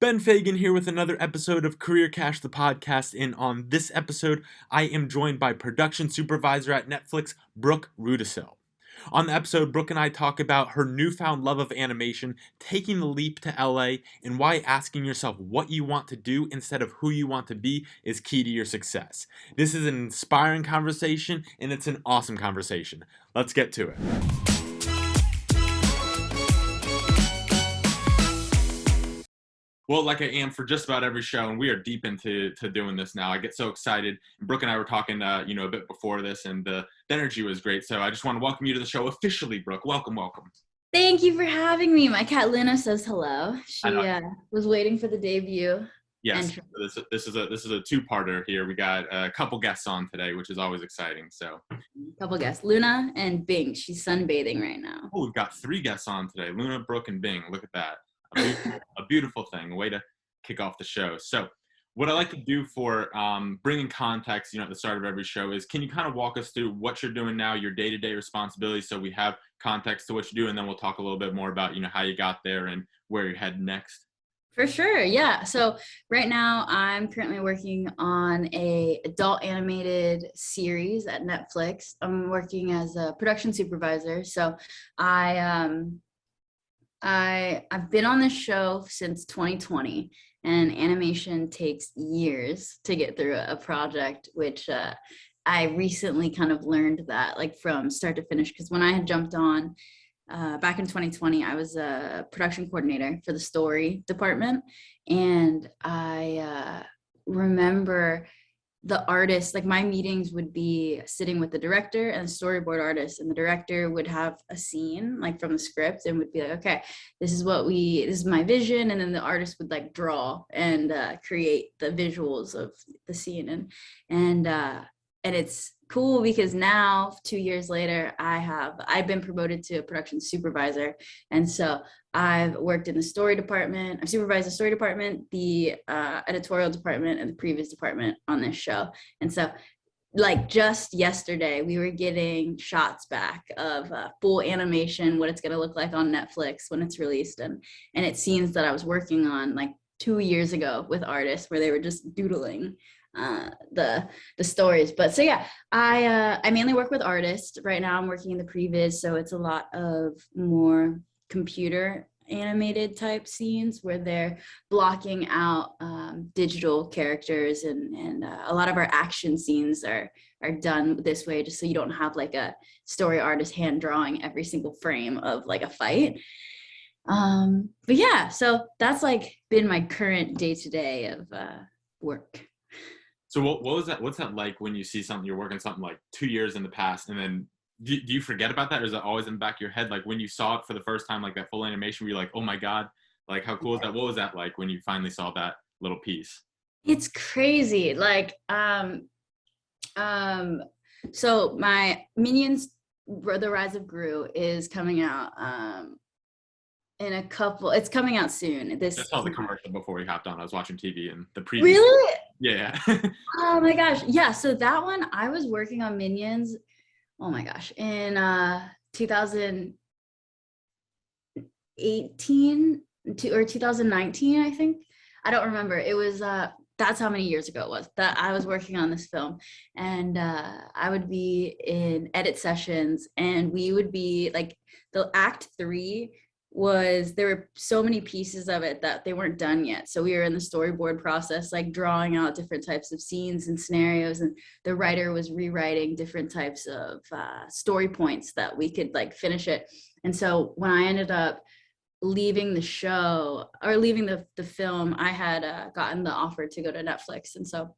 Ben Fagan here with another episode of Career Cash, the podcast. And on this episode, I am joined by production supervisor at Netflix, Brooke Rudisill. On the episode, Brooke and I talk about her newfound love of animation, taking the leap to LA, and why asking yourself what you want to do instead of who you want to be is key to your success. This is an inspiring conversation, and it's an awesome conversation. Let's get to it. Well, like I am for just about every show, and we are deep into doing this now. I get so excited. Brooke and I were talking, a bit before this, and the energy was great. So I just want to welcome you to the show officially, Brooke. Welcome, welcome. Thank you for having me. My cat Luna says hello. She was waiting for the debut. Yes, this is a two-parter here. We got a couple guests on today, which is always exciting. So, a couple guests, Luna and Bing. She's sunbathing right now. Oh, we've got three guests on today: Luna, Brooke, and Bing. Look at that. A beautiful thing, a way to kick off the show. So what I like to do for bringing context, at the start of every show is, can you kind of walk us through what you're doing now, your day-to-day responsibilities, so we have context to what you do, and then we'll talk a little bit more about, how you got there and where you're heading next. For sure, yeah. So right now I'm currently working on a adult animated series at Netflix. I'm working as a production supervisor. So I've been on this show since 2020, and animation takes years to get through a project, which I recently kind of learned that, like, from start to finish, because when I had jumped on back in 2020, I was a production coordinator for the story department, and I remember the artist, like, my meetings would be sitting with the director and the storyboard artist, and the director would have a scene, like, from the script, and would be like, okay, this is my vision, and then the artist would, like, draw and create the visuals of the scene, and it's cool because now, 2 years later, I've been promoted to a production supervisor, and so I've worked in the story department. I've supervised the story department, the editorial department, and the previous department on this show. And so, like, just yesterday, we were getting shots back of full animation, what it's going to look like on Netflix when it's released, and it's scenes that I was working on, like, 2 years ago with artists, where they were just doodling the stories. But so yeah, I mainly work with artists. Right now I'm working in the previs, so it's a lot of more computer animated type scenes where they're blocking out digital characters, and a lot of our action scenes are done this way, just so you don't have, like, a story artist hand drawing every single frame of, like, a fight. But yeah, so that's, like, been my current day-to-day of work. So what was that? What's that like when you see something, you're working something like 2 years in the past, and then do you forget about that, or is that always in the back of your head? Like, when you saw it for the first time, like that full animation, were you like, oh my God, like, how cool is that? What was that like when you finally saw that little piece? It's crazy. Like, so my Minions, The Rise of Gru is coming out it's coming out soon. I saw the commercial before we hopped on. I was watching TV and the preview. Really? Yeah. Oh my gosh. Yeah. So that one, I was working on Minions, oh my gosh, in 2018 or 2019, I think. I don't remember. It was, that's how many years ago it was that I was working on this film. And I would be in edit sessions, and we would be, like, the act 3 there were so many pieces of it that they weren't done yet. So we were in the storyboard process, like, drawing out different types of scenes and scenarios, and the writer was rewriting different types of story points that we could, like, finish it. And so when I ended up leaving the show, or leaving the film, I had gotten the offer to go to Netflix, and so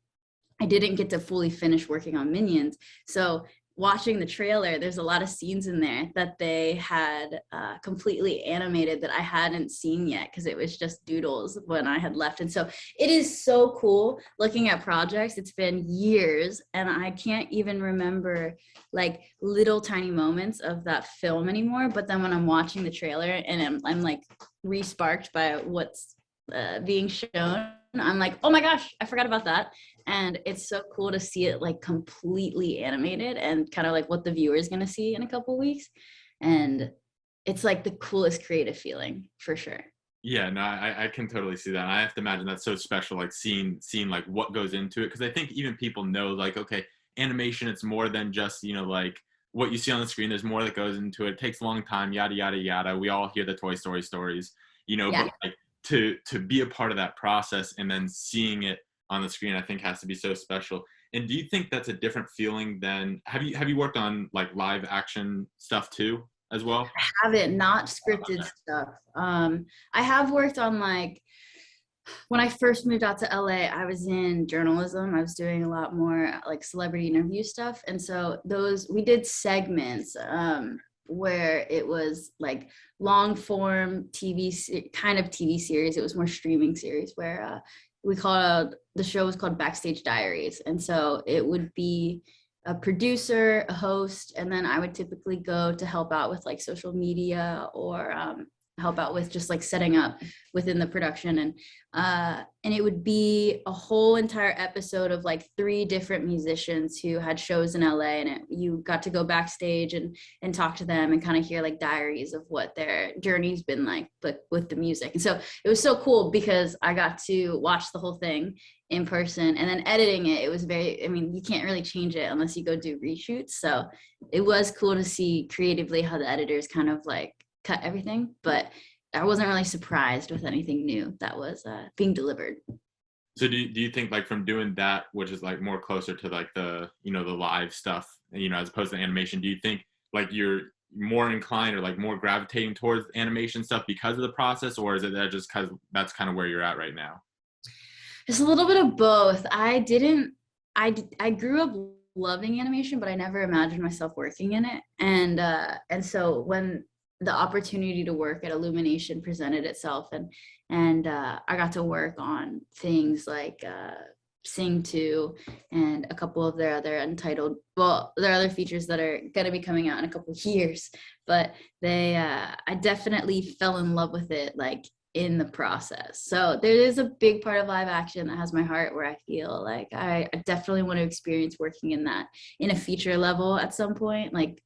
I didn't get to fully finish working on Minions. So watching the trailer, there's a lot of scenes in there that they had completely animated that I hadn't seen yet, because it was just doodles when I had left. And so it is so cool looking at projects. It's been years, and I can't even remember, like, little tiny moments of that film anymore. But then when I'm watching the trailer and I'm like re-sparked by what's being shown, I'm like, oh my gosh, I forgot about that. And it's so cool to see it, like, completely animated, and kind of like what the viewer is going to see in a couple weeks. And it's, like, the coolest creative feeling, for sure. Yeah, no, I can totally see that. I have to imagine that's so special, like seeing like what goes into it. Because I think even people know, like, okay, animation, it's more than just like what you see on the screen. There's more that goes into it. It takes a long time, yada yada yada. We all hear the Toy Story stories, Yeah. but like to be a part of that process and then seeing it on the screen, I think has to be so special. And do you think that's a different feeling than have you worked on like live action stuff too as well? Haven't, not scripted stuff. I have worked on like when I first moved out to LA, I was in journalism. I was doing a lot more like celebrity interview stuff. And so those we did segments where it was like long form kind of TV series. It was more streaming series where we called the show was called Backstage Diaries. And so it would be a producer, a host, and then I would typically go to help out with like social media or help out with just like setting up within the production. And it would be a whole entire episode of like 3 different musicians who had shows in LA, and you got to go backstage and talk to them and kind of hear like diaries of what their journey's been like, but with the music. And so it was so cool because I got to watch the whole thing in person, and then editing it was very, I mean, you can't really change it unless you go do reshoots. So it was cool to see creatively how the editors kind of like cut everything, but I wasn't really surprised with anything new that was being delivered. So do you think like from doing that, which is like more closer to like the live stuff, as opposed to animation, do you think like you're more inclined or like more gravitating towards animation stuff because of the process, or is it that just because that's kind of where you're at right now? It's a little bit of both. I grew up loving animation, but I never imagined myself working in it. And so when the opportunity to work at Illumination presented itself, and I got to work on things like Sing 2 and a couple of their other untitled, well, there are other features that are going to be coming out in a couple of years, but I definitely fell in love with it like in the process. So there is a big part of live action that has my heart, where I feel like I definitely want to experience working in that in a feature level at some point. Like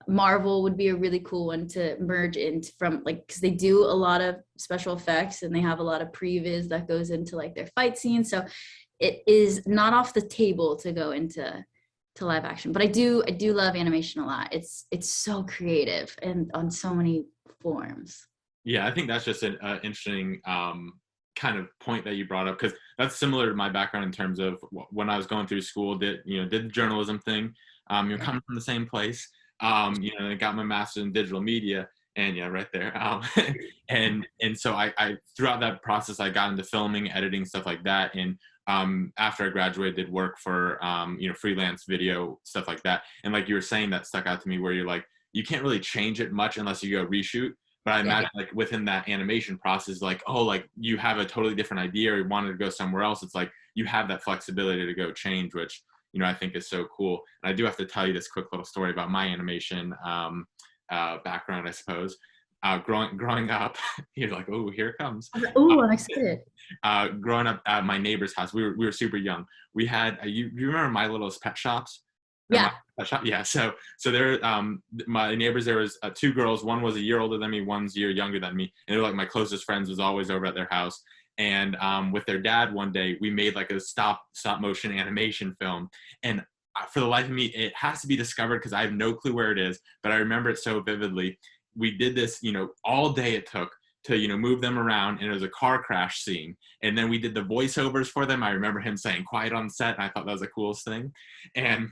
Marvel would be a really cool one to merge into, from like, because they do a lot of special effects and they have a lot of previs that goes into like their fight scenes. So it is not off the table to go into live action. But I do love animation a lot. It's so creative and on so many forms. Yeah, I think that's just an interesting kind of point that you brought up, because that's similar to my background in terms of when I was going through school, did the journalism thing. You're coming from the same place. I got my master's in digital media, and yeah, right there. And so I throughout that process, I got into filming, editing, stuff like that. And after I graduated, did work for freelance video stuff like that. And like you were saying, that stuck out to me, where you're like, you can't really change it much unless you go reshoot. But I imagine like within that animation process, like, oh, like you have a totally different idea or you wanted to go somewhere else. It's like you have that flexibility to go change, which, I think is so cool. And I do have to tell you this quick little story about my animation background, I suppose. Growing up, you're like, oh, here it comes. Oh, I'm excited. Growing up at my neighbor's house, we were super young. We had, you remember My Littlest Pet Shops? Yeah. Yeah. So there, my neighbors, there was 2 girls. One was a year older than me, one's a year younger than me, and they were like my closest friends. Was always over at their house. And with their dad, one day we made like a stop motion animation film. And for the life of me, it has to be discovered because I have no clue where it is, but I remember it so vividly. We did this, all day it took to move them around, and it was a car crash scene. And then we did the voiceovers for them. I remember him saying quiet on set, and I thought that was the coolest thing. And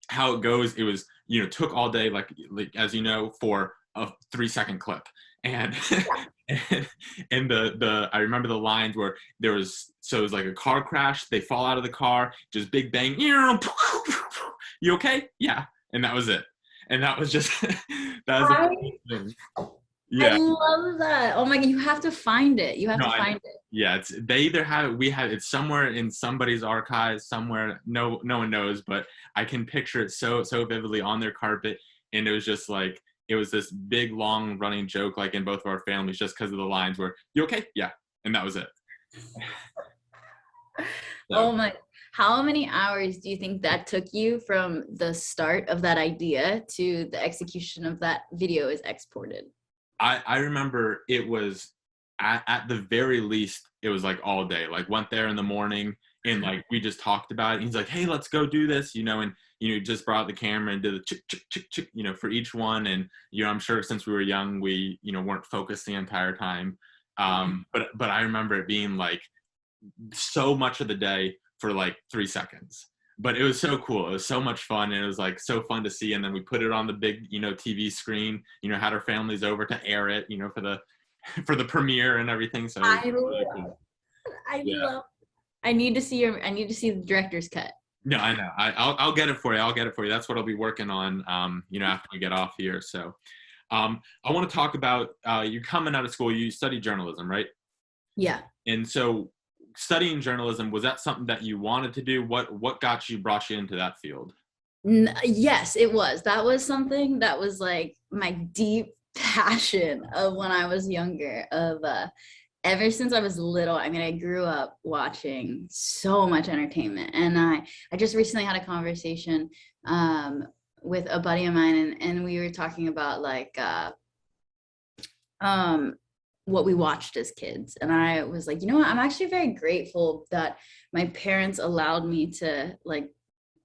how it goes, it was took all day, like as for a 3-second clip. And and the I remember the lines where it was like a car crash, they fall out of the car, just big bang, you okay, yeah, and that was it. And that was just that was the thing. I Yeah. love that. Oh my God, you have to find it. You have No, to find it. yeah, they either have it, we have it's somewhere in somebody's archives somewhere. No one knows, but I can picture it so vividly on their carpet. And it was just like, it was this big long running joke, like in both of our families, just because of the lines where, you okay, yeah, and that was it. Oh So my, how many hours do you think that took you from the start of that idea to the execution of that video is exported? I remember it was at the very least, it was like all day. Like went there in the morning and like we just talked about it. And he's like, "Hey, let's go do this," and just brought the camera and did the chick chick chick chick, for each one. And I'm sure since we were young, we weren't focused the entire time. But I remember it being like so much of the day for like 3 seconds. But it was so cool. It was so much fun. And it was like so fun to see. And then we put it on the big, TV screen, had our families over to air it, for the for the premiere and everything. So it was really cool. I Yeah. love. I need to see the director's cut. No, I know. I'll get it for you. I'll get it for you. That's what I'll be working on, after we get off here. So I want to talk about you coming out of school. You study journalism, right? Yeah. And so studying journalism, was that something that you wanted to do? What brought you into that field? Yes, it was. That was something that was like my deep passion of when I was younger, of ever since I was little. I mean, I grew up watching so much entertainment, and I just recently had a conversation with a buddy of mine, and we were talking about like what we watched as kids. And I was like, what, I'm actually very grateful that my parents allowed me to like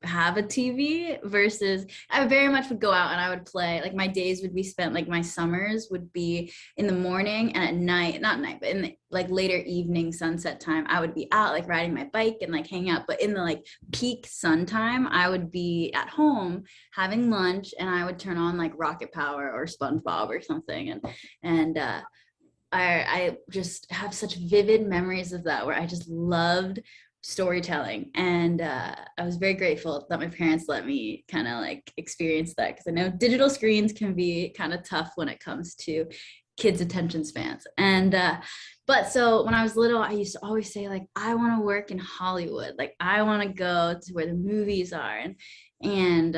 have a TV, versus I very much would go out and I would play. Like my days would be spent, like my summers would be in the morning, and at night, not night, but in the like later evening sunset time, I would be out like riding my bike and like hanging out. But in the like peak sun time, I would be at home having lunch, and I would turn on like Rocket Power or SpongeBob or something. And I just have such vivid memories of that, where I just loved storytelling. And I was very grateful that my parents let me kind of like experience that, because I know digital screens can be kind of tough when it comes to kids' attention spans. And but so when I was little, I used to always say like, I want to work in Hollywood, like I want to go to where the movies are. And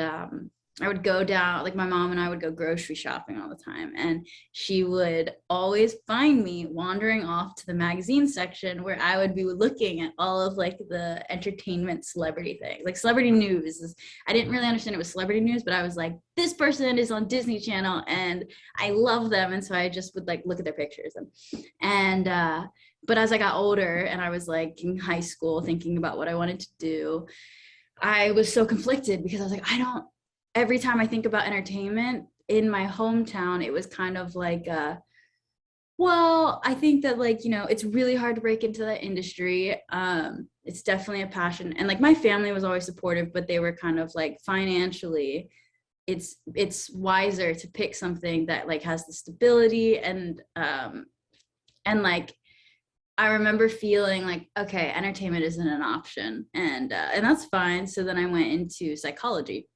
I would go down, like my mom and I would go grocery shopping all the time. And she would always find me wandering off to the magazine section, where I would be looking at all of like the entertainment celebrity things, like celebrity news. I didn't really understand it was celebrity news, but I was like, this person is on Disney Channel and I love them. And so I just would like look at their pictures. And but as I got older and I was like in high school thinking about what I wanted to do, I was so conflicted, because I was like, every time I think about entertainment in my hometown, it was kind of like, well, I think that like, it's really hard to break into that industry. It's definitely a passion. And like my family was always supportive, but they were kind of like, financially, it's wiser to pick something that like has the stability. And like, I remember feeling like, okay, entertainment isn't an option, and that's fine. So then I went into psychology.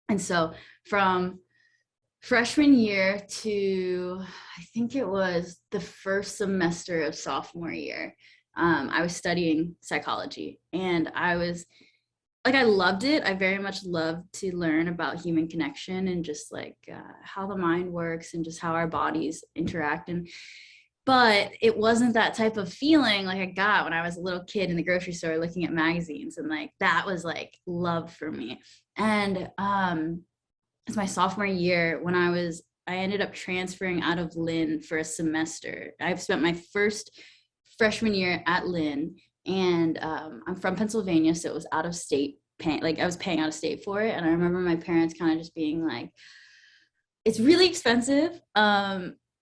And so from freshman year to, I think it was the first semester of sophomore year, I was studying psychology. And I was like, I loved it. I very much loved to learn about human connection and just like how the mind works and just how our bodies interact. But it wasn't that type of feeling like I got when I was a little kid in the grocery store looking at magazines, and like that was like love for me. And it's my sophomore year when I ended up transferring out of Lynn for a semester. I've spent my first freshman year at Lynn, and I'm from Pennsylvania, so it was out of state paying, like I was paying out of state for it. And I remember my parents kind of just being like, it's really expensive.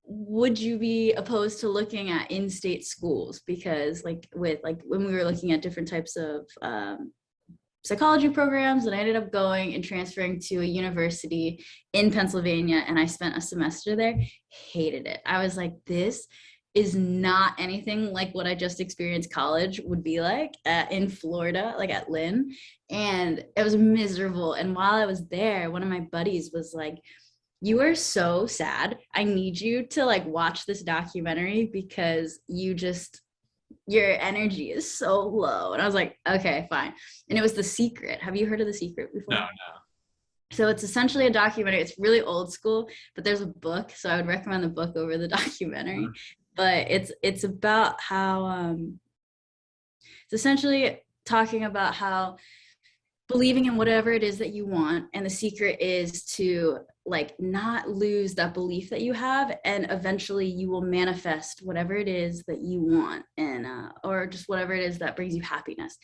Would you be opposed to looking at in-state schools? Because like with like when we were looking at different types of psychology programs, and I ended up going and transferring to a university in Pennsylvania, and I spent a semester there. Hated it. I was like, this is not anything like what I just experienced college would be like in Florida, like at Lynn. And it was miserable. And while I was there, one of my buddies was like, you are so sad. I need you to like watch this documentary, because your energy is so low. And I was like, okay, fine. And it was The Secret. Have you heard of The Secret before? No. So it's essentially a documentary. It's really old school, but there's a book. So I would recommend the book over the documentary. But it's about how it's essentially talking about how believing in whatever it is that you want. And the secret is to like not lose that belief that you have, and eventually you will manifest whatever it is that you want, and or just whatever it is that brings you happiness.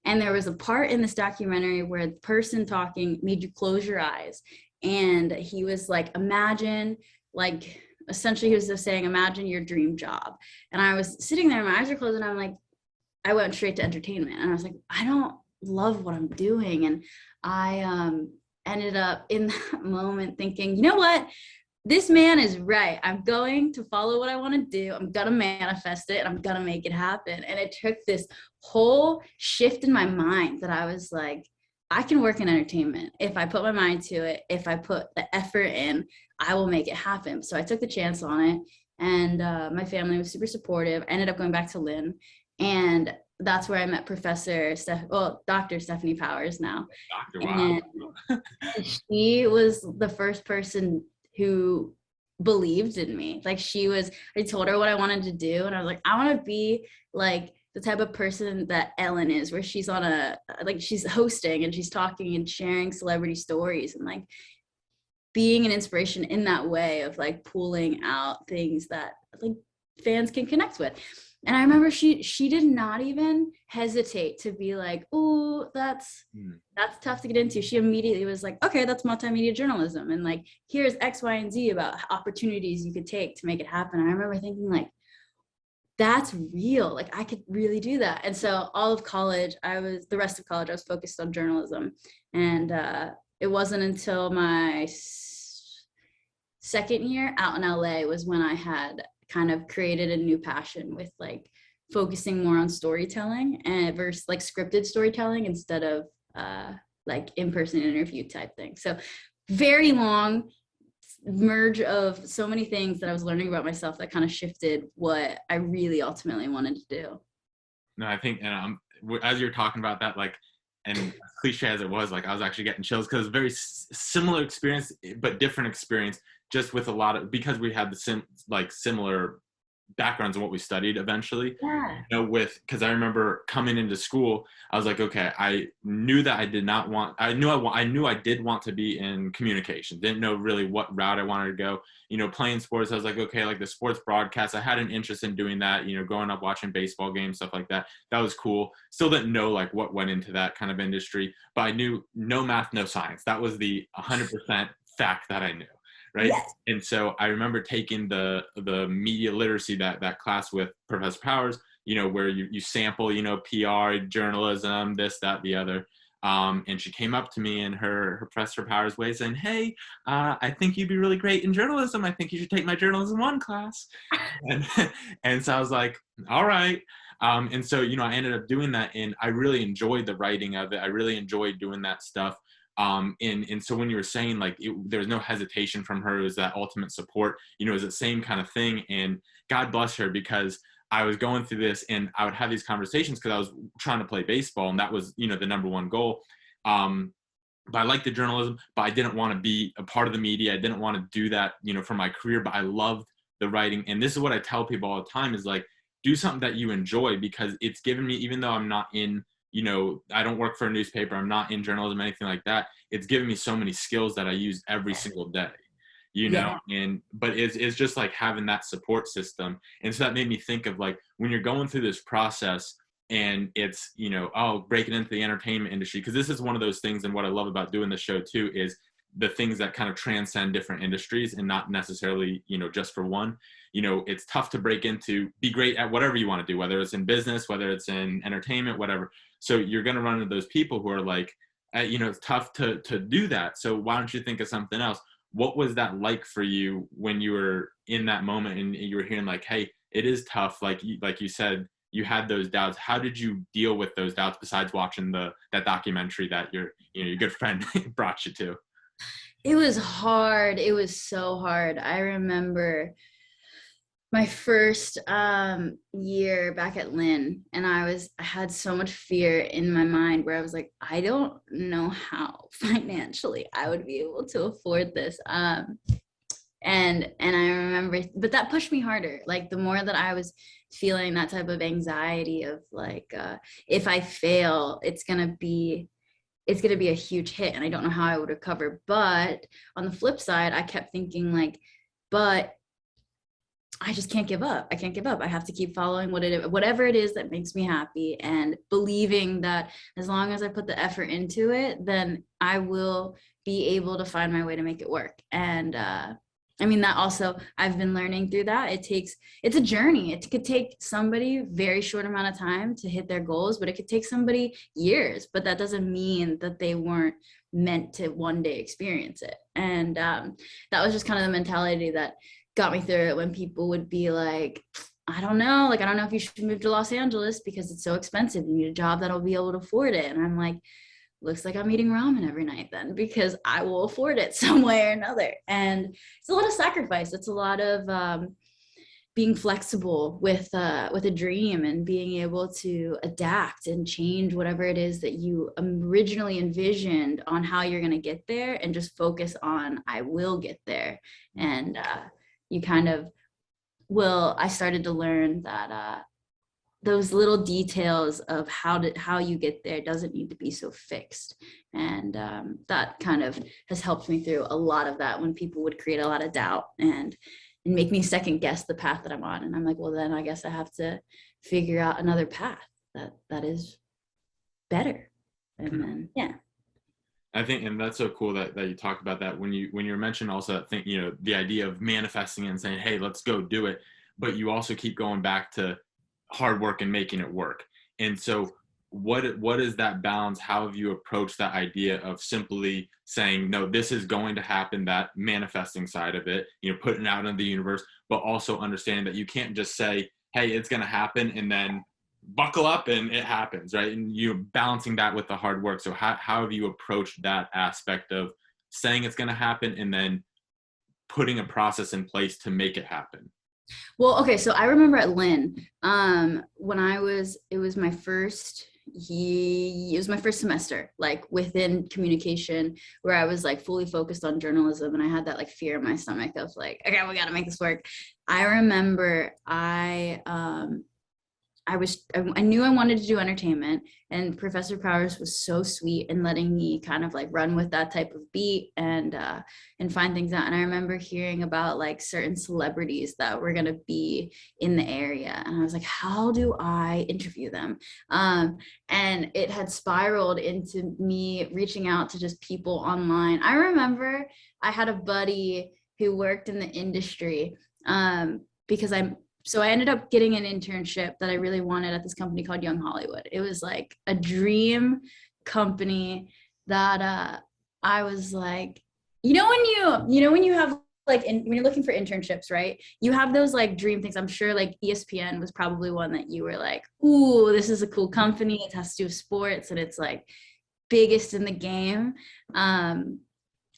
And there was a part in this documentary where the person talking made you close your eyes, and he was like, imagine, like essentially he was just saying, imagine your dream job. And I was sitting there, my eyes are closed, and I'm like, I went straight to entertainment, and I was like, I don't love what I'm doing. And I ended up in that moment thinking, you know what? This man is right. I'm going to follow what I want to do. I'm going to manifest it, and I'm going to make it happen. And it took this whole shift in my mind that I was like, I can work in entertainment. If I put my mind to it, if I put the effort in, I will make it happen. So I took the chance on it. And my family was super supportive. I ended up going back to Lynn. And that's where I met Dr. Stephanie Powers now. Doctor, wow. And she was the first person who believed in me. Like I told her what I wanted to do, and I was like, I want to be like the type of person that Ellen is, where she's she's hosting and she's talking and sharing celebrity stories, and like being an inspiration in that way of like pulling out things that like fans can connect with. And I remember she did not even hesitate to be like, oh, that's tough to get into. She immediately was like, okay, that's multimedia journalism. And like, here's X, Y, and Z about opportunities you could take to make it happen. And I remember thinking like, that's real. Like I could really do that. And so all of college, the rest of college, I was focused on journalism. And it wasn't until my second year out in LA was when I had kind of created a new passion with like focusing more on storytelling and versus like scripted storytelling instead of like in-person interview type thing. So very long merge of so many things that I was learning about myself that kind of shifted what I really ultimately wanted to do. No, I think, and as you're talking about that, like, and cliche as it was, like I was actually getting chills because very similar experience, but different experience, just with a lot of, because we had the similar backgrounds in what we studied eventually. Yeah. You know, because I remember coming into school, I was like, okay, I knew that I did not want, I knew I did want to be in communication. Didn't know really what route I wanted to go. You know, playing sports, I was like, okay, like the sports broadcast, I had an interest in doing that, you know, growing up watching baseball games, stuff like that. That was cool. Still didn't know like what went into that kind of industry, but I knew no math, no science. That was the 100% fact that I knew. Right. Yes. And so I remember taking the media literacy, that class with Professor Powers, you know, where you sample, you know, PR, journalism, this, that, the other. And she came up to me in her Professor Powers way saying, hey, I think you'd be really great in journalism. I think you should take my journalism 1 class. And so I was like, all right. And so, you know, I ended up doing that, and I really enjoyed the writing of it. I really enjoyed doing that stuff. And so when you were saying like there was no hesitation from her, it was that ultimate support, you know, it was the same kind of thing. And God bless her, because I was going through this and I would have these conversations because I was trying to play baseball, and that was, you know, the number one goal. But I liked the journalism, but I didn't want to be a part of the media. I didn't want to do that, you know, for my career, but I loved the writing. And this is what I tell people all the time is like, do something that you enjoy, because it's given me, even though I'm not in, you know, I don't work for a newspaper, I'm not in journalism, anything like that, it's given me so many skills that I use every single day, you know. But it's just like having that support system. And so that made me think of like, when you're going through this process and it's, you know, breaking into the entertainment industry, because this is one of those things, and what I love about doing the show too is the things that kind of transcend different industries and not necessarily, you know, just for one. You know, it's tough to break into, be great at whatever you want to do, whether it's in business, whether it's in entertainment, whatever. So you're going to run into those people who are like, you know, it's tough to do that. So why don't you think of something else? What was that like for you when you were in that moment and you were hearing like, hey, it is tough. Like you said, you had those doubts. How did you deal with those doubts besides watching that documentary that your good friend brought you to? It was hard. It was so hard. I remember my first year back at Lynn, and I had so much fear in my mind where I was like, I don't know how financially I would be able to afford this. And I remember, but that pushed me harder. Like the more that I was feeling that type of anxiety of like, if I fail, it's it's going to be a huge hit and I don't know how I would recover. But on the flip side, I kept thinking like, but I just can't give up. I can't give up. I have to keep following whatever it is that makes me happy, and believing that as long as I put the effort into it, then I will be able to find my way to make it work. And I mean, that also, I've been learning through that. It's a journey. It could take somebody very short amount of time to hit their goals, but it could take somebody years. But that doesn't mean that they weren't meant to one day experience it. And that was just kind of the mentality that got me through it, when people would be like, I don't know if you should move to Los Angeles because it's so expensive. You need a job that'll be able to afford it. And I'm like, looks like I'm eating ramen every night then, because I will afford it some way or another. And it's a lot of sacrifice. It's a lot of being flexible with a dream, and being able to adapt and change whatever it is that you originally envisioned on how you're going to get there, and just focus on, I will get there. And you kind of will. I started to learn that those little details of how you get there doesn't need to be so fixed. And that kind of has helped me through a lot of that, when people would create a lot of doubt and make me second guess the path that I'm on. And I'm like, well, then I guess I have to figure out another path that is better. And then, yeah. I think, and that's so cool that you talked about that when you mentioned also that thing, the idea of manifesting and saying, hey, let's go do it. But you also keep going back to hard work and making it work. And so what is that balance? How have you approached that idea of simply saying, no, this is going to happen, that manifesting side of it, putting it out into the universe, but also understanding that you can't just say, hey, it's going to happen, and then buckle up and it happens, right? And you balancing that with the hard work. So how have you approached that aspect of saying it's going to happen and then putting a process in place to make it happen? Well, okay, so I remember at Lynn, when it was my first semester, like within communication, where I was like fully focused on journalism, and I had that like fear in my stomach of like, okay, we got to make this work. I remember I knew I wanted to do entertainment, and Professor Powers was so sweet in letting me kind of like run with that type of beat and find things out. And I remember hearing about like certain celebrities that were going to be in the area. And I was like, how do I interview them? And it had spiraled into me reaching out to just people online. I remember I had a buddy who worked in the industry because so I ended up getting an internship that I really wanted at this company called Young Hollywood. It was like a dream company that I was like, when you have like, when you're looking for internships, right? You have those like dream things. I'm sure like ESPN was probably one that you were like, ooh, this is a cool company. It has to do with sports, and it's like biggest in the game.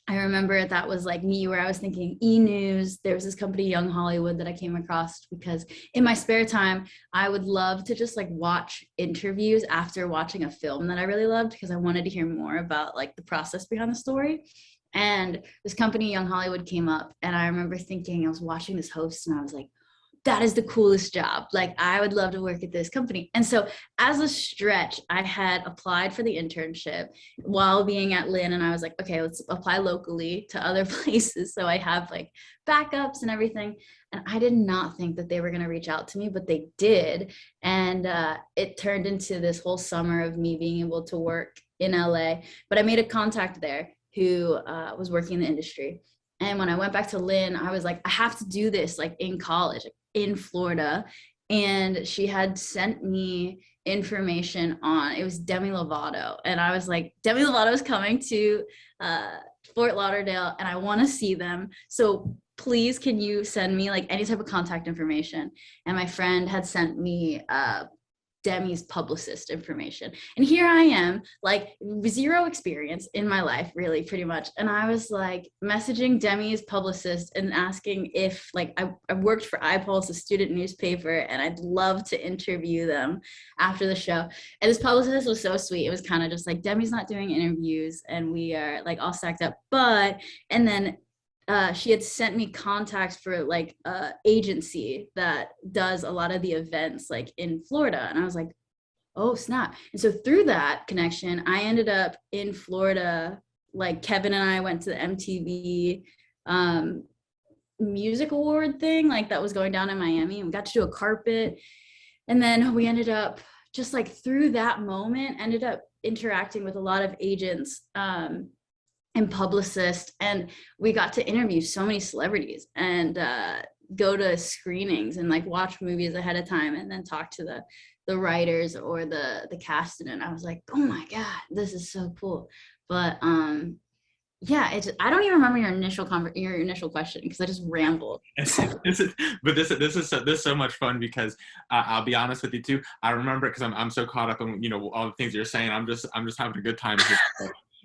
I remember that was like me, where I was thinking E-News. There was this company, Young Hollywood, that I came across because in my spare time, I would love to just like watch interviews after watching a film that I really loved, because I wanted to hear more about like the process behind the story. And this company, Young Hollywood, came up, and I remember thinking, I was watching this host, and I was like, that is the coolest job. Like, I would love to work at this company. And so as a stretch, I had applied for the internship while being at Lynn. And I was like, okay, let's apply locally to other places, so I have like backups and everything. And I did not think that they were going to reach out to me, but they did. And it turned into this whole summer of me being able to work in LA. But I made a contact there who was working in the industry. And when I went back to Lynn, I was like, I have to do this like in college, in Florida. And she had sent me information on, it was Demi Lovato. And I was like, Demi Lovato is coming to Fort Lauderdale, and I want to see them. So please, can you send me like any type of contact information? And my friend had sent me Demi's publicist information. And here I am, like zero experience in my life, really, pretty much. And I was like messaging Demi's publicist and asking if like I worked for iPulse, a student newspaper, and I'd love to interview them after the show. And this publicist was so sweet. It was kind of just like, Demi's not doing interviews, and we are like all stacked up. And then she had sent me contacts for like agency that does a lot of the events like in Florida. And I was like, oh snap. And so through that connection, I ended up in Florida. Like Kevin and I went to the MTV music award thing, like that was going down in Miami, and we got to do a carpet. And then we ended up just like through that moment, ended up interacting with a lot of agents and publicists. And we got to interview so many celebrities and go to screenings and like watch movies ahead of time and then talk to the writers or the cast. And I was like, oh my God, this is so cool. But yeah, it's I don't even remember your initial question because I just rambled. This is so much fun because I'll be honest with you too. I remember it because I'm so caught up in all the things you're saying. I'm just having a good time here.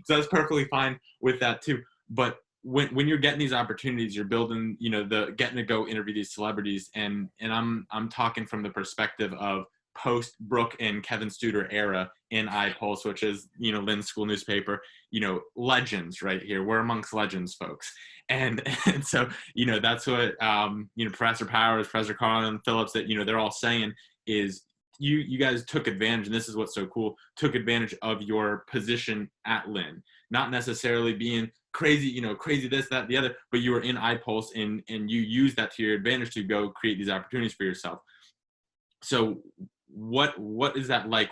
So that's perfectly fine with that too. But when you're getting these opportunities, you're building the getting to go interview these celebrities, and I'm talking from the perspective of post Brooke and Kevin Studer era in iPulse, which is Lynn's school newspaper. Legends right here. We're amongst legends, folks. And so that's what Professor Powers, Professor Carlin Phillips, that they're all saying is you guys took advantage, and this is what's so cool, took advantage of your position at Lynn, not necessarily being crazy crazy this, that, the other, but you were in iPulse and you used that to your advantage to go create these opportunities for yourself. So what is that like?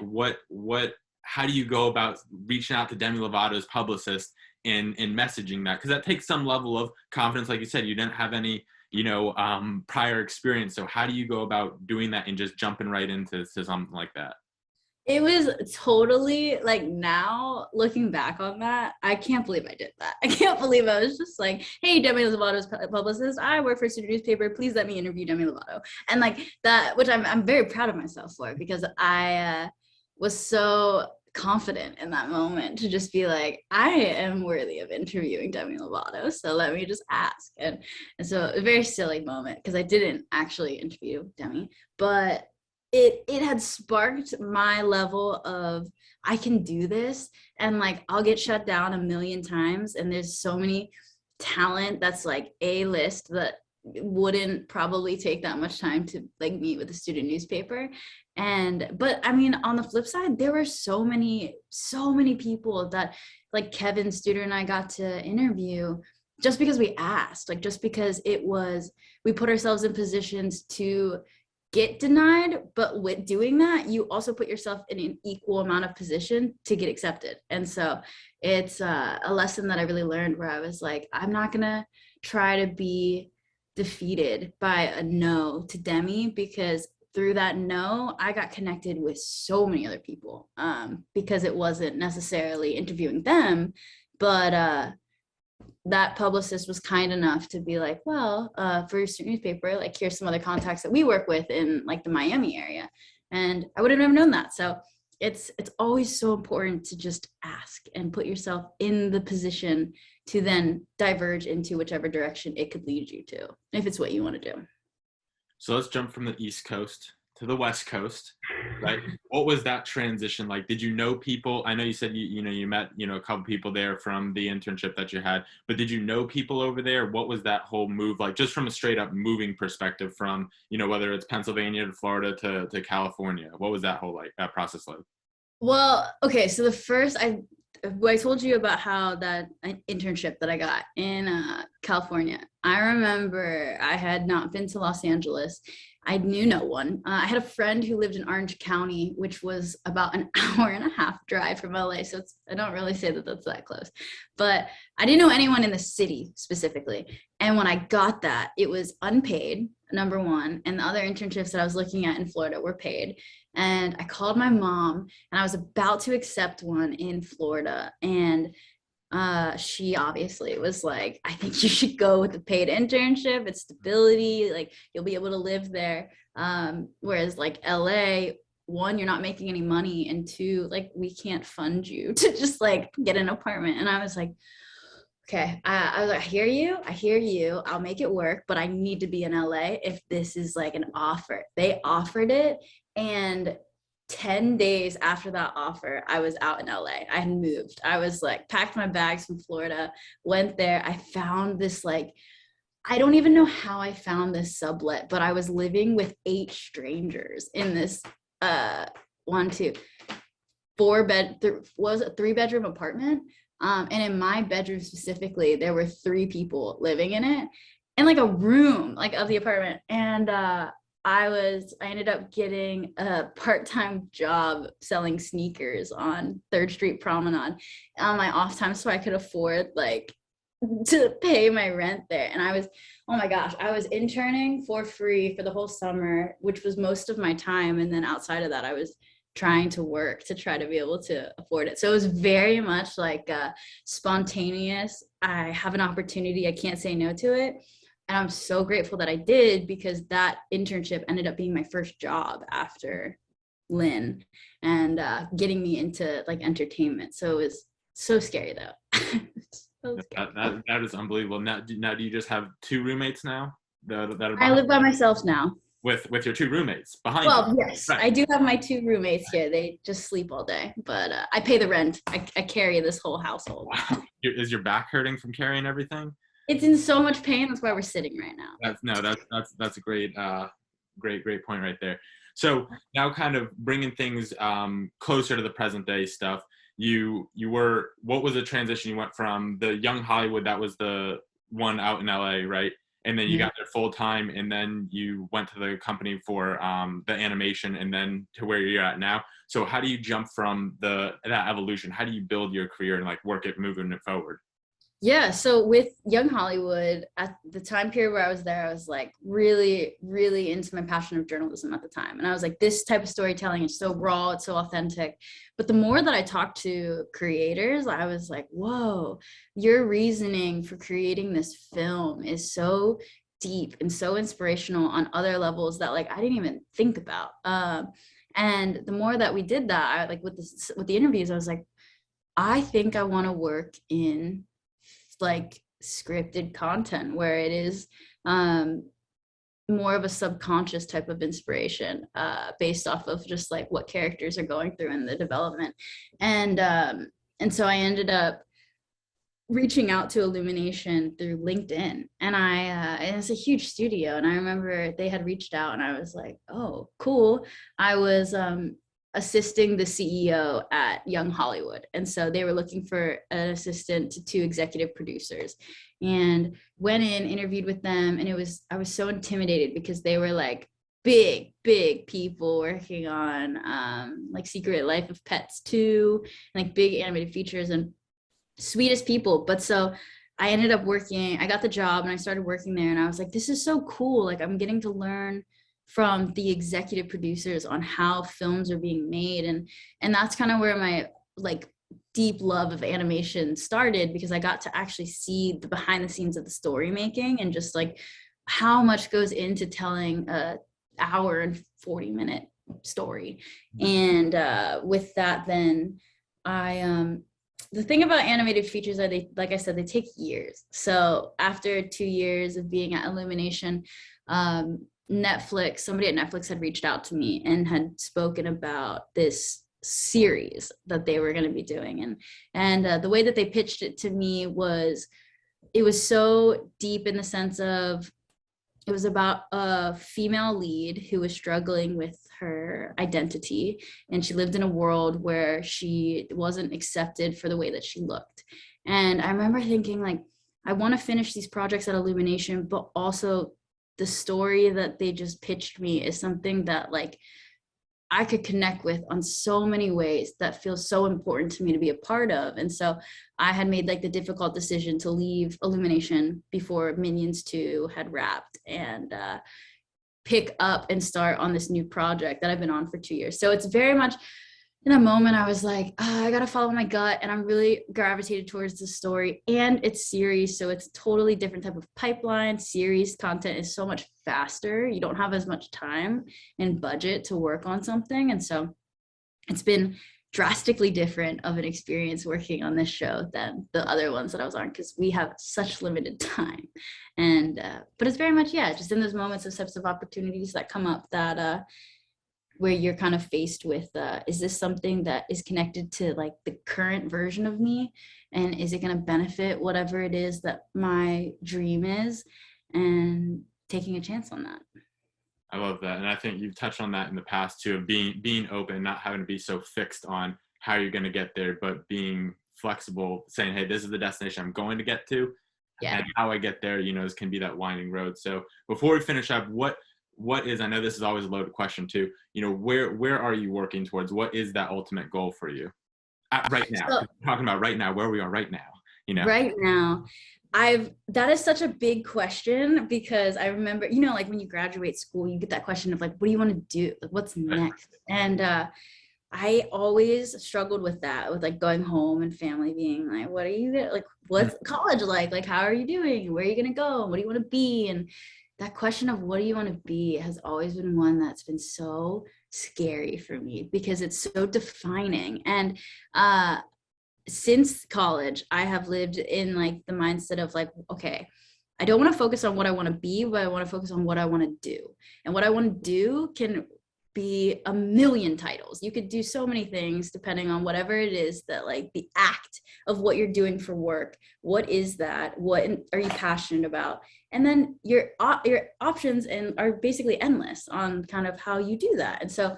How do you go about reaching out to Demi Lovato's publicist and messaging that? Because that takes some level of confidence. Like you said, you didn't have any prior experience. So how do you go about doing that and just jumping right into something like that? It was totally like, now looking back on that, I can't believe I did that. I can't believe I was just like, hey, Demi Lovato's publicist, I work for a student newspaper. Please let me interview Demi Lovato. And like that, which I'm very proud of myself for, because I was so confident in that moment to just be like, I am worthy of interviewing Demi Lovato. So let me just ask. And so a very silly moment because I didn't actually interview Demi, but it had sparked my level of I can do this, and like I'll get shut down a million times, and there's so many talent that's like A-list that wouldn't probably take that much time to like meet with a student newspaper. But I mean, on the flip side, there were so many people that like Kevin Studer and I got to interview just because we asked, like just because we put ourselves in positions to get denied, but with doing that, you also put yourself in an equal amount of position to get accepted. And so it's a lesson that I really learned, where I was like, I'm not gonna try to be defeated by a no to Demi, because through that no, I got connected with so many other people, because it wasn't necessarily interviewing them, but that publicist was kind enough to be like, well, for your student newspaper, like here's some other contacts that we work with in like the Miami area. And I would have never known that. So it's always so important to just ask and put yourself in the position to then diverge into whichever direction it could lead you to, if it's what you want to do. So let's jump from the East Coast to the West Coast, right? What was that transition like? Did you know people? I know you said you met a couple people there from the internship that you had, but did you know people over there? What was that whole move like, just from a straight up moving perspective, from whether it's Pennsylvania to Florida to California? What was that whole that process like? Well, okay, so I told you about how that internship that I got in California. I remember I had not been to Los Angeles. I knew no one. I had a friend who lived in Orange County, which was about an hour and a half drive from LA. So I don't really say that that's that close, but I didn't know anyone in the city specifically. And when I got that, it was unpaid, number one. And the other internships that I was looking at in Florida were paid. And I called my mom, and I was about to accept one in Florida. And she obviously was like, I think you should go with the paid internship. It's stability, like you'll be able to live there. Whereas like LA, one, you're not making any money, and two, like we can't fund you to just like get an apartment. And I was like, okay, I was like, I hear you. I'll make it work, but I need to be in LA if this is like an offer. They offered it, and 10 days after that offer, I was out in LA. I had moved. I was like, packed my bags from Florida, went there. I found this like, I don't even know how I found this sublet, but I was living with 8 strangers in this one, two, was a 3-bedroom apartment. And in my bedroom specifically, there were 3 people living in it, in like a room like of the apartment. And I ended up getting a part-time job selling sneakers on 3rd Street Promenade on my off time, so I could afford like to pay my rent there. And oh my gosh, I was interning for free for the whole summer, which was most of my time. And then outside of that, I was trying to work to try to be able to afford it. So it was very much like spontaneous. I have an opportunity, I can't say no to it. And I'm so grateful that I did, because that internship ended up being my first job after Lynn, and getting me into like entertainment. So it was so scary though. So scary. That is unbelievable. Now do you just have 2 roommates now that are I live by myself now. with your 2 roommates behind Well, you? yes, Right. I do have my 2 roommates here. They just sleep all day, but I pay the rent. I carry this whole household. Wow. Is your back hurting from carrying everything? It's in so much pain. That's why we're sitting right now. That's a great point right there. So now, kind of bringing things closer to the present day stuff. What was the transition? You went from the Young Hollywood, that was the one out in LA, right? And then you got there full time, and then you went to the company for the animation, and then to where you're at now. So how do you jump from that evolution? How do you build your career and like work it, moving it forward? Yeah, so with Young Hollywood, at the time period where I was there, I was like really, really into my passion of journalism at the time. And I was like, this type of storytelling is so raw, it's so authentic. But the more that I talked to creators, I was like, whoa, your reasoning for creating this film is so deep and so inspirational on other levels that like I didn't even think about. And the more that we did that, I like with the interviews, I was like, I think I want to work in like scripted content where it is more of a subconscious type of inspiration based off of just like what characters are going through in the development. And so I ended up reaching out to Illumination through LinkedIn, and and it's a huge studio, and I remember they had reached out, and I was like, oh, cool. I was assisting the CEO at Young Hollywood. And so they were looking for an assistant to 2 executive producers, and went in, interviewed with them. And I was so intimidated because they were like big people working on like Secret Life of Pets 2, and like big animated features, and sweetest people. But so I ended up I got the job and I started working there, and I was like, this is so cool. Like I'm getting to learn from the executive producers on how films are being made. And that's kind of where my like deep love of animation started, because I got to actually see the behind the scenes of the story making, and just like how much goes into telling a hour and 40-minute story. And with that, then the thing about animated features are like I said, they take years. So after 2 years of being at Illumination, somebody at Netflix had reached out to me and had spoken about this series that they were going to be doing. And the way that they pitched it to me it was so deep, in the sense of it was about a female lead who was struggling with her identity, and she lived in a world where she wasn't accepted for the way that she looked. And I remember thinking, like, I want to finish these projects at Illumination, but also the story that they just pitched me is something that like I could connect with on so many ways, that feels so important to me to be a part of. And so I had made like the difficult decision to leave Illumination before Minions 2 had wrapped, and pick up and start on this new project that I've been on for 2 years. So it's very much in a moment I was like, I gotta follow my gut, and I'm really gravitated towards the story, and it's series, so it's a totally different type of pipeline. Series content is so much faster. You don't have as much time and budget to work on something, and so it's been drastically different of an experience working on this show than the other ones that I was on, because we have such limited time. And but it's very much, yeah, just in those moments of types of opportunities that come up that where you're kind of faced with, is this something that is connected to like the current version of me? And is it going to benefit whatever it is that my dream is? And taking a chance on that. I love that. And I think you've touched on that in the past too, of being open, not having to be so fixed on how you're going to get there, but being flexible, saying, hey, this is the destination I'm going to get to, Yeah. and how I get there, this can be that winding road. So before we finish up, what is, I know this is always a loaded question too, where are you working towards? What is that ultimate goal for you right now? So, Talking about right now, where we are right now, right now, that is such a big question, because I remember, like when you graduate school, you get that question of like, what do you want to do? Like, what's next? And I always struggled with that, with like going home and family being like, what are you gonna, like, what's college like? Like, how are you doing? Where are you gonna go? What do you want to be? And that question of what do you want to be has always been one that's been so scary for me, because it's so defining. And since college, I have lived in like the mindset of like, okay, I don't want to focus on what I want to be, but I want to focus on what I want to do. And what I want to do can be a million titles. You could do so many things depending on whatever it is, that like the act of what you're doing for work. What is that? What are you passionate about? And then your options and are basically endless on kind of how you do that. And so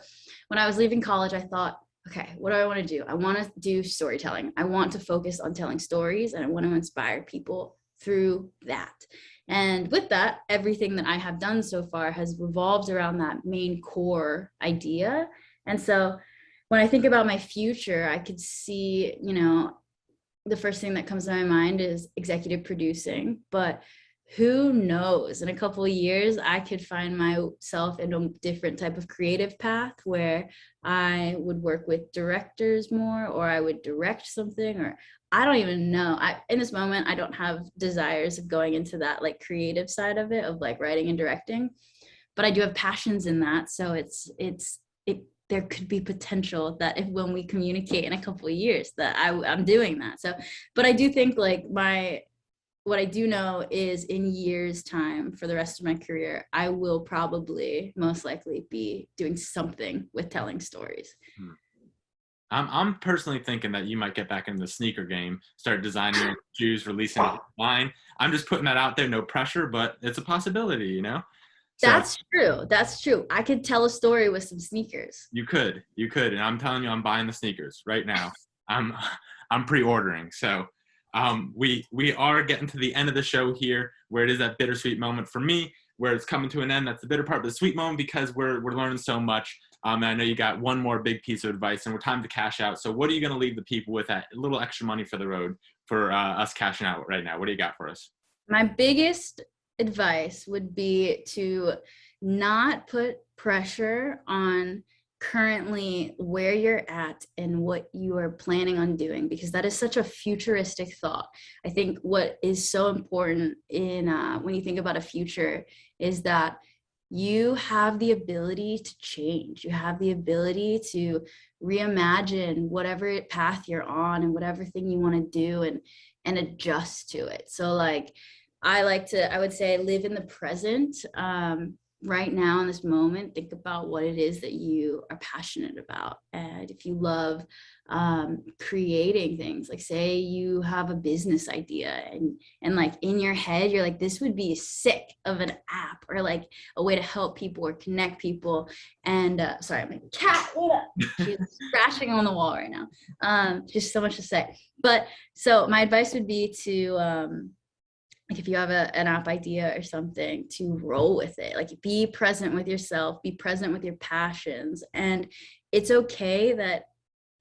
when I was leaving college, I thought, okay, what do I want to do? I want to do storytelling. I want to focus on telling stories, and I want to inspire people through that. And with that, everything that I have done so far has revolved around that main core idea. And so when I think about my future, I could see, the first thing that comes to my mind is executive producing, but who knows, in a couple of years I could find myself in a different type of creative path where I would work with directors more, or I would direct something, or I don't even know. In this moment, I don't have desires of going into that like creative side of it, of like writing and directing, but I do have passions in that. So there could be potential that if, when we communicate in a couple of years, that I'm doing that. So, but I do think like what I do know is in years time, for the rest of my career, I will probably most likely be doing something with telling stories. I'm personally thinking that you might get back in the sneaker game, start designing your shoes, releasing a line. I'm just putting that out there, no pressure, but it's a possibility, So That's true. I could tell a story with some sneakers. You could, and I'm telling you, I'm buying the sneakers right now. I'm pre-ordering. So we are getting to the end of the show here, where it is that bittersweet moment for me, where it's coming to an end. That's the bitter part, but the sweet moment, because we're learning so much. And I know you got one more big piece of advice, and we're time to cash out. So what are you going to leave the people with, that little extra money for the road for us cashing out right now? What do you got for us? My biggest advice would be to not put pressure on currently where you're at and what you are planning on doing, because that is such a futuristic thought. I think what is so important in when you think about a future is that you have the ability to change. You have the ability to reimagine whatever path you're on and whatever thing you want to do, and adjust to it. So like I would say live in the present, right now in this moment. Think about what it is that you are passionate about. And if you love creating things, like say you have a business idea, and like in your head, you're like, this would be sick of an app, or like a way to help people or connect people. And sorry, my cat, she's scratching on the wall right now. Just so much to say. But so my advice would be to, like if you have an app idea or something, to roll with it. Like be present with yourself, be present with your passions. And it's okay that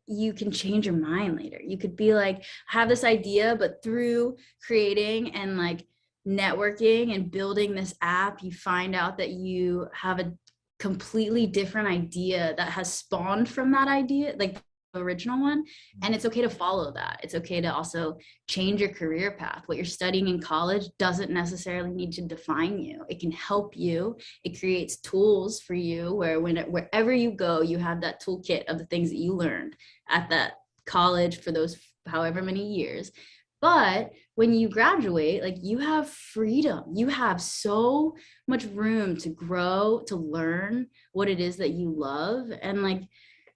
you can change your mind later. You could be like, I have this idea, but through creating and like networking and building this app, you find out that you have a completely different idea that has spawned from that idea, like original one. And it's okay to follow that. It's okay to also change your career path. What you're studying in college doesn't necessarily need to define you. It can help you. It creates tools for you where wherever you go, you have that toolkit of the things that you learned at that college for those however many years. But when you graduate, like you have freedom. You have so much room to grow, to learn what it is that you love. And like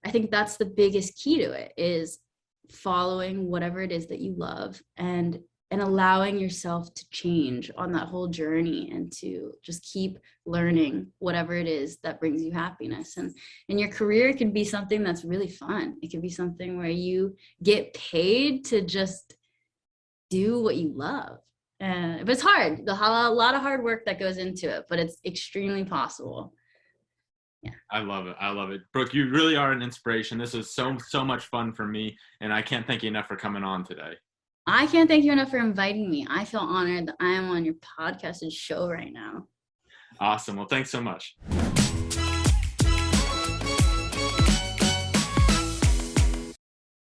I think that's the biggest key to it, is following whatever it is that you love and and allowing yourself to change on that whole journey and to just keep learning whatever it is that brings you happiness. And in your career, it could be something that's really fun. It could be something where you get paid to just do what you love. But it's hard. A lot of hard work that goes into it, but it's extremely possible. Yeah. I love it. I love it. Brooke, you really are an inspiration. This was so much fun for me, and I can't thank you enough for coming on today. I can't thank you enough for inviting me. I feel honored that I am on your podcast and show right now. Awesome. Well, thanks so much.